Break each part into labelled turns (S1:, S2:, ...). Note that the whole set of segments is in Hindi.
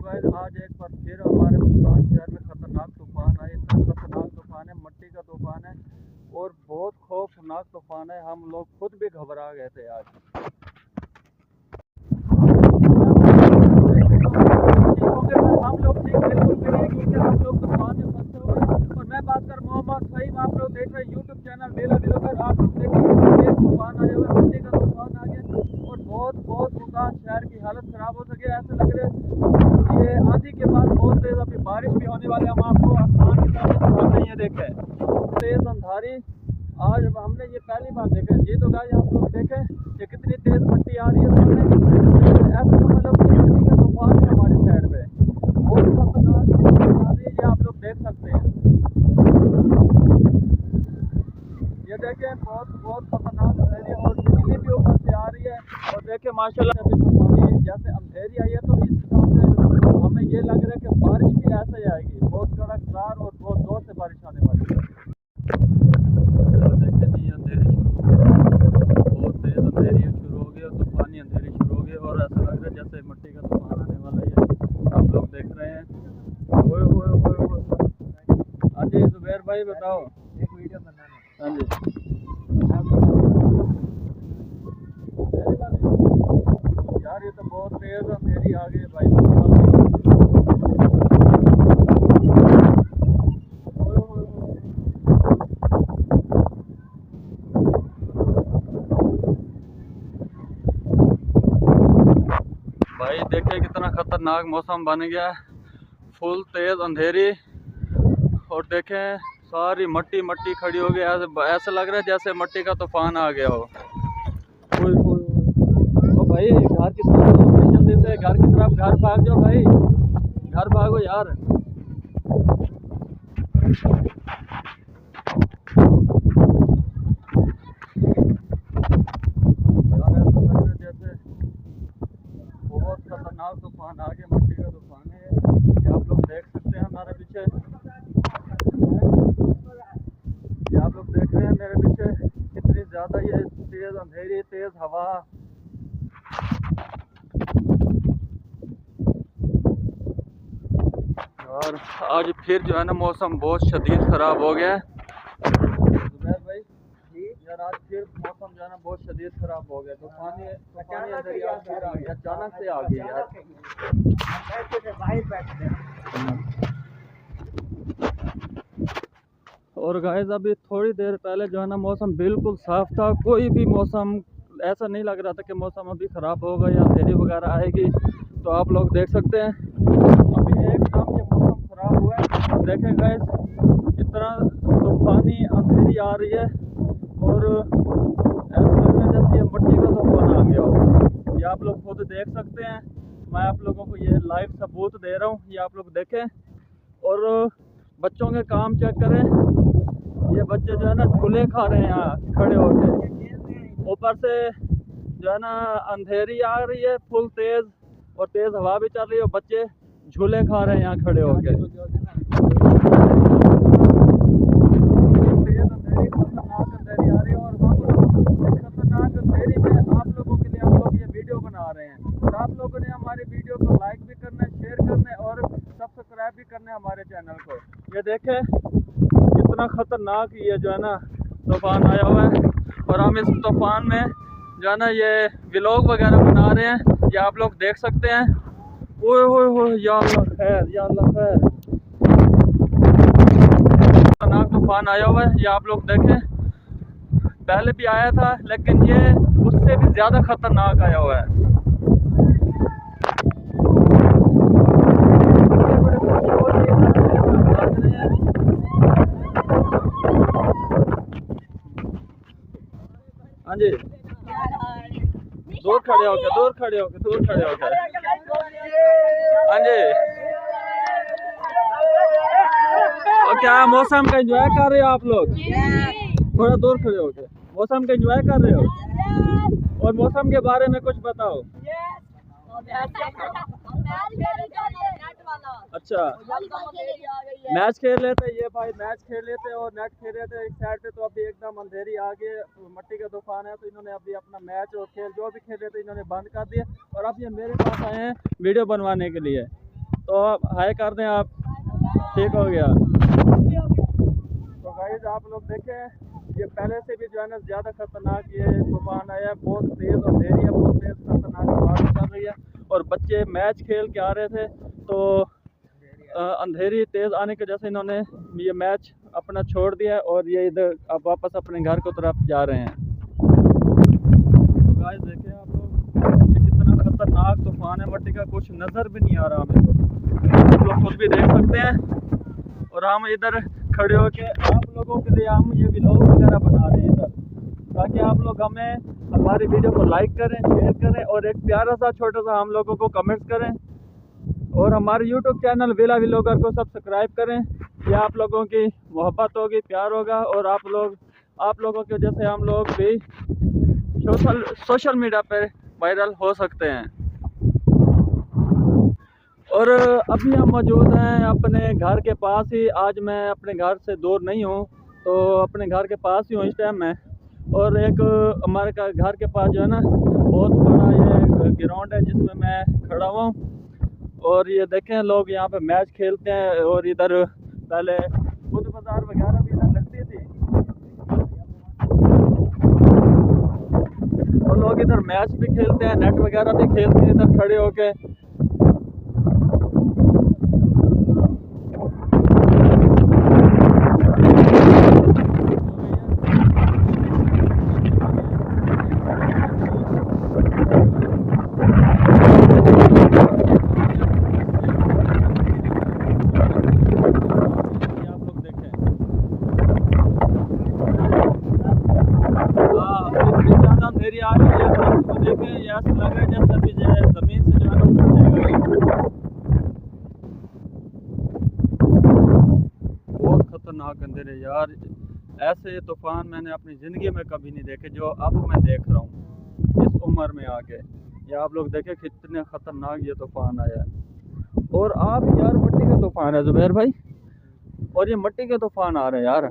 S1: गाइस आज एक बार फिर हमारे मुल्तान शहर में खतरनाक तूफान आए। इतना खतरनाक तूफान है, मिट्टी का तूफान है और बहुत खौफनाक तूफान है। हम लोग खुद भी घबरा गए थे आज। हम लोग ठीक बिल्कुल भी नहीं, क्योंकि हम लोग तूफान में फंसे हुए हैं। और मैं बात कर मोहम्मद सईद, आप लोग देख रहे हैं यूट्यूब चैनल डेला ब्लॉगर। आप लोग देख रहे हैं तूफान आया हुआ है, मिट्टी का तूफान आ गया और बहुत मुल्तान शहर की हालत खराब हो सके। ऐसे लग रहा है ये आंधी के बाद बहुत तेज अभी बारिश भी होने वाली है। हम आपको आसमान की तरफ दिखाते हैं, ये देखें तेज अंधारी। आज हमने ये पहली बार देखा है। ये तो गाइस आप लोग देखें ये कितनी तेज मिट्टी आ रही है सामने। ऐसा समझ लो कि मिट्टी का तूफान है हमारे साइड पे, बहुत खतरनाक मिट्टी आ रही है। ये आप लोग देख सकते हैं, ये देखें बहुत खतरनाक अंधेरी और बिजली भी ऊपर से आ रही है। और देखें माशाल्लाह अभी तूफानी जैसे अंधेरी आई है, तो इस हिसाब से हमें ये लग रहा है कि बारिश भी ऐसे ही आएगी, बहुत कड़कदार और बहुत जोर से बारिश आने वाली है। देखें जी अंधेरी बहुत तेज अंधेरी शुरू हो गई और तूफानी अंधेरी शुरू हो गई और ऐसा लग रहा है जैसे मिट्टी का तूफान आने वाला है। आप लोग देख रहे हैं। हाँ जी जुबैर भाई बताओ,
S2: एक वीडियो बनाना।
S1: हाँ जी यार ये तो बहुत तेज अंधेरी आ गई भाई। भाई देखे कितना खतरनाक मौसम बन गया है, फुल तेज अंधेरी और देखें सारी मट्टी खड़ी हो गई। ऐसा लग रहा है जैसे मिट्टी का तूफान आ गया हो। ओ भाई घर की तरफ चल देते हैं, घर की तरफ, घर भाग जाओ भाई, घर भागो यार। ऐसा लग रहा है जैसे बहुत खतरनाक तूफान आ गया, मिट्टी का तूफान है ये आप लोग देख सकते हैं हमारे पीछे। ये आप लोग देख रहे हैं मेरे पीछे कितनी ज़्यादा ये तेज़ अंधेरी, तेज़ हवा। और आज फिर जो है ना मौसम बहुत शदीद ख़राब हो गया है। जुबैर भाई जी यार आज फिर मौसम जो है ना बहुत शदीद ख़राब हो गया। तूफानी अंधेरी आज फिर आ गई, अचानक से आ गई यार। और गाइस अभी थोड़ी देर पहले जो है ना मौसम बिल्कुल साफ था, कोई भी मौसम ऐसा नहीं लग रहा था कि मौसम अभी ख़राब होगा या अंधेरी वगैरह आएगी। तो आप लोग देख सकते हैं अभी एकदम ये मौसम ख़राब हुआ है। देखें गाइस इतना तूफानी अंधेरी आ रही है और ऐसा लग रहा है जैसे ये मिट्टी का तूफान आ गया हो। ये आप लोग खुद देख सकते हैं, मैं आप लोगों को ये लाइव सबूत दे रहा हूँ, ये आप लोग देखें। और बच्चों के काम चेक करें, ये बच्चे जो है ना झूले खा रहे हैं यहाँ खड़े होकर। ऊपर से जो है ना अंधेरी आ रही है फुल तेज़ और तेज़ हवा भी चल रही है और बच्चे झूले खा रहे हैं यहाँ खड़े होकर। तेज़ अंधेरी खतरनाक अंधेरी आ रही है और हम खतरनाक अंधेरी में आप लोगों के लिए हम लोग ये वीडियो बना रहे हैं। और आप लोगों ने हमारी वीडियो को लाइक भी करना है, शेयर करना है और सब्सक्राइब भी करना है हमारे चैनल को। ये देखें कितना खतरनाक ये जो है ना तूफान आया हुआ है और हम इस तूफान में जो है ना ये व्लॉग वगैरह बना रहे हैं, ये आप लोग देख सकते हैं। ओए या अल्लाह खैर, या अल्लाह खैर, खतरनाक तूफान आया हुआ है। ये आप लोग देखें पहले भी आया था लेकिन ये उससे भी ज़्यादा खतरनाक आया हुआ है। हाँ जी दूर खड़े होके हाँ जी। और क्या मौसम का एंजॉय कर रहे हो आप लोग? थोड़ा दूर खड़े होके मौसम का एंजॉय कर रहे हो और मौसम के बारे में कुछ बताओ। अच्छा मैच खेल लेते ये भाई, मैच खेल लेते और नेट खेल रहे थे एक साइड पे, तो अभी एकदम अंधेरी आ गई, मिट्टी का तूफान है तो इन्होंने अभी अपना मैच और खेल जो भी खेल रहे थे इन्होंने बंद कर दिया और अब ये मेरे पास आए हैं वीडियो बनवाने के लिए। तो हाय कर दें आप, ठीक हो गया। तो गाइस आप लोग देखें, ये पहले से भी जो है ना ज़्यादा खतरनाक ये तूफान आया है, बहुत तेज़ अंधेरी है, बहुत तेज़ खतरनाक बारिश चल रही है। और बच्चे मैच खेल के आ रहे थे, तो अंधेरी तेज़ आने की वजह से इन्होंने ये मैच अपना छोड़ दिया और ये इधर अब वापस अपने घर की तरफ जा रहे हैं। तो गाइस देखें आप लोग, ये कितना खतरनाक तूफान है, मट्टी का कुछ नज़र भी नहीं आ रहा हमें, तो आप लोग खुद भी देख सकते हैं। और हम इधर खड़े होके आप लोगों के लिए हम ये व्लॉग वगैरह बना रहे हैं इधर, ताकि आप लोग हमारी वीडियो को लाइक करें, शेयर करें और एक प्यारा सा छोटा सा हम लोगों को कमेंट्स करें। और हमारे यूट्यूब चैनल विला व्लॉगर को सब्सक्राइब करें। ये आप लोगों की मोहब्बत होगी, प्यार होगा, और आप लोगों की वजह से हम लोग भी सोशल मीडिया पर वायरल हो सकते हैं। और अभी हम मौजूद हैं अपने घर के पास ही। आज मैं अपने घर से दूर नहीं हूँ, तो अपने घर के पास ही हूँ इस टाइम में। और एक हमारे घर के पास जो है ना बहुत बड़ा ये ग्राउंड है जिसमें मैं खड़ा हुआ हूँ। और ये देखें लोग यहाँ पे मैच खेलते हैं, और इधर पहले बुध बाजार वगैरह भी इधर लगती थी, और लोग इधर मैच भी खेलते हैं, नेट वगैरह भी खेलते हैं इधर खड़े होके। अंधेरी आ रही है, तो देखें ये ऐसा लग रहा है जैसे अभी जमीन से जो है ना उतर जाएगा। बहुत खतरनाक अंधेरे यार, ऐसे तूफान मैंने अपनी ज़िंदगी में कभी नहीं देखे जो अब मैं देख रहा हूँ इस उम्र में आके। ये आप लोग देखें कितने खतरनाक ये तूफान आया है। और आप यार मिट्टी का तूफान है जुबैर भाई, और ये मिट्टी के तूफान आ रहे हैं यार,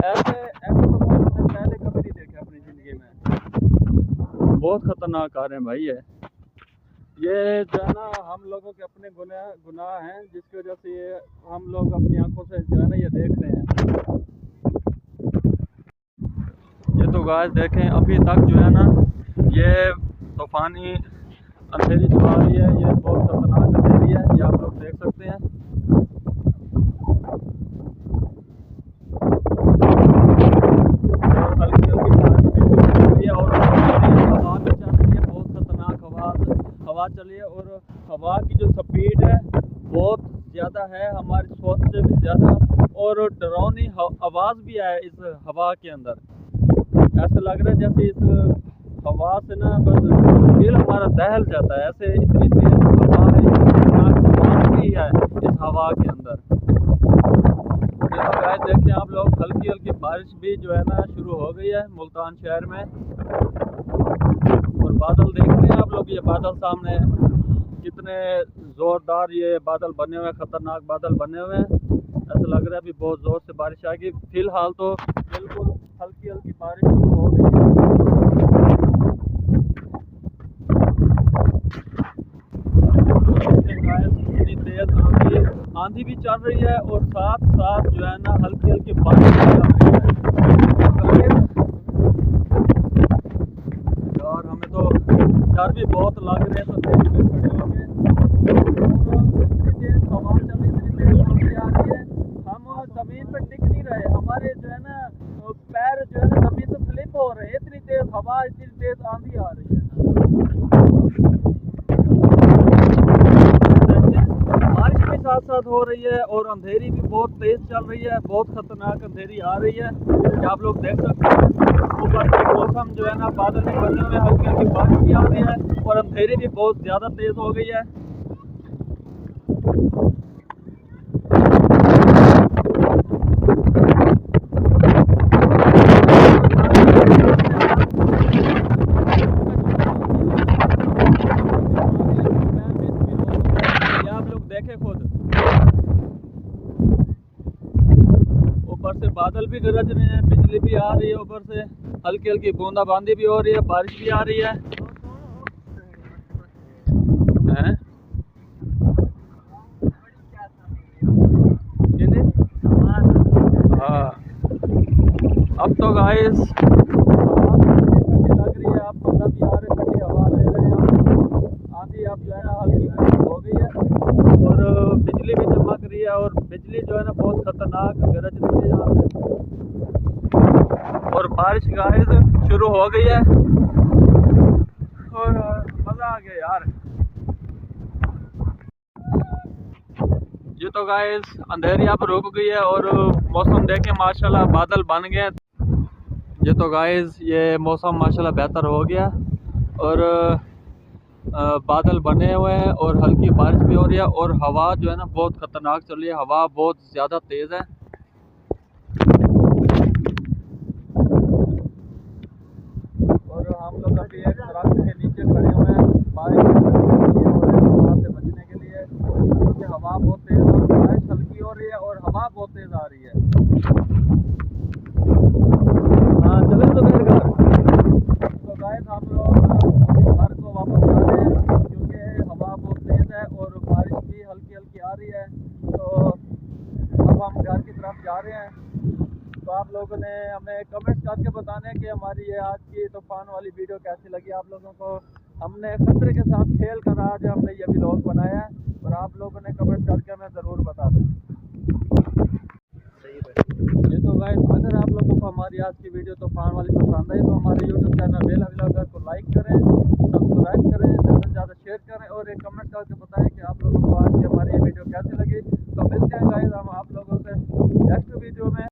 S1: ऐसे तूफान मैंने पहले कभी नहीं देखे अपनी ज़िंदगी में। बहुत खतरनाक आ रहे हैं भाई। ये जो है ना हम लोगों के अपने गुनाह हैं, जिसकी वजह से ये हम लोग अपनी आंखों से जो है ना ये देख रहे हैं। ये तो गाइस देखें अभी तक जो है ना ये तूफानी अंधेरी जो आ रही है, ये बहुत खतरनाक अंधेरी है, ये आप लोग देख सकते हैं। हल्की हल्की बारिश भी शुरू हो गई है, और हवा भी चल रही है, बहुत खतरनाक हवा चल रही है। और हवा की जो स्पीड है बहुत ज़्यादा है, हमारी सोच से भी ज़्यादा, और डरावनी आवाज़ भी है इस हवा के अंदर। ऐसा लग रहा है जैसे इस हवा से ना बस दिल हमारा दहल जाता है, ऐसे इतनी तेज हवा है, खतरनाक आवाज़ भी है इस हवा के अंदर। गाइस देखिए आप लोग, हल्की हल्की बारिश भी जो है ना शुरू हो गई है मुल्तान शहर में। और बादल देख रहे हैं आप लोग, ये बादल सामने कितने ज़ोरदार ये बादल बने हुए हैं, ख़तरनाक बादल बने हुए हैं। ऐसा लग रहा है अभी बहुत ज़ोर से बारिश आएगी। फ़िलहाल तो बिल्कुल हल्की हल्की बारिश शुरू हो गई है। इतनी तेज़ आंधी भी चल रही है, और साथ साथ जो है ना हल्की हल्की बारिश भी चल रही है। और हमें तो डर भी बहुत लग रहे हैं, तो तेजी में खड़े हो गए। इतनी तेज हवा चल रही है, इतनी तेज आंधी आ रही है, हम जमीन पर टिक नहीं रहे, हमारे जो है ना पैर जो है ना जमीन से स्लिप हो रहे हैं, इतनी तेज हवा, इतनी तेज आंधी आ रही है। बारिश भी साथ साथ हो रही है, और अंधेरी भी बहुत तेज चल रही है, बहुत खतरनाक अंधेरी आ रही है, ये आप लोग देख सकते हैं। ऊपर से मौसम जो है ना बादल भी बने हुए, हल्की हल्की बारिश भी आ रही है, और अंधेरी भी बहुत ज़्यादा तेज हो गई है। देखे खुद, ऊपर से बादल भी गरज रहे हैं, बिजली भी आ रही है, ऊपर से हल्की हल्की बूंदाबांदी भी हो रही है, बारिश भी आ रही है। गाइस ठंडी लग रही है, आप मजा भी आ रही है, ठंडी हवा ले रहे हैं आप। आंधी आप जो है ना हल्की हो गई है और बिजली भी चमक रही है और बिजली जो है ना बहुत खतरनाक गरज रही है यहाँ पे। और बारिश गाइस शुरू हो गई है और मजा आ गया यार। ये तो गाइस अंधेरी अब रुक गई है और मौसम देखे माशाल्लाह बादल बन गए। ये तो गाइस ये मौसम माशाल्लाह बेहतर हो गया और बादल बने हुए हैं और हल्की बारिश भी हो रही है और हवा जो है ना बहुत खतरनाक चल रही है, हवा बहुत ज़्यादा तेज़ है। और हम लोग अभी एक दरख्त के नीचे खड़े हुए हैं बारिश से बचने के लिए क्योंकि हवा बहुत तेज़ है और बारिश हल्की हो रही है और हवा बहुत तेज़ आ रही है। हाँ चले तो मेरे घर। तो गाइस हम लोग घर को वापस जा रहे हैं क्योंकि हवा बहुत तेज़ है और बारिश भी हल्की हल्की आ रही है। तो अब हम घर की तरफ जा रहे हैं। तो आप लोगों ने हमें कमेंट्स करके बताना है कि हमारी ये आज की तूफान वाली वीडियो कैसी लगी आप लोगों को। हमने खतरे के साथ खेल कर आज हमने ये व्लॉग बनाया है और आप लोगों ने कमेंट करके हमें ज़रूर बता दें। ये तो गाइस अगर आप लोगों को हमारी आज की वीडियो तूफान वाली पसंद आई तो हमारे यूट्यूब चैनल बेला व्लॉगर को लाइक करें, सब्सक्राइब करें, ज़्यादा से ज़्यादा शेयर करें और एक कमेंट करके बताएं कि आप लोगों को आज के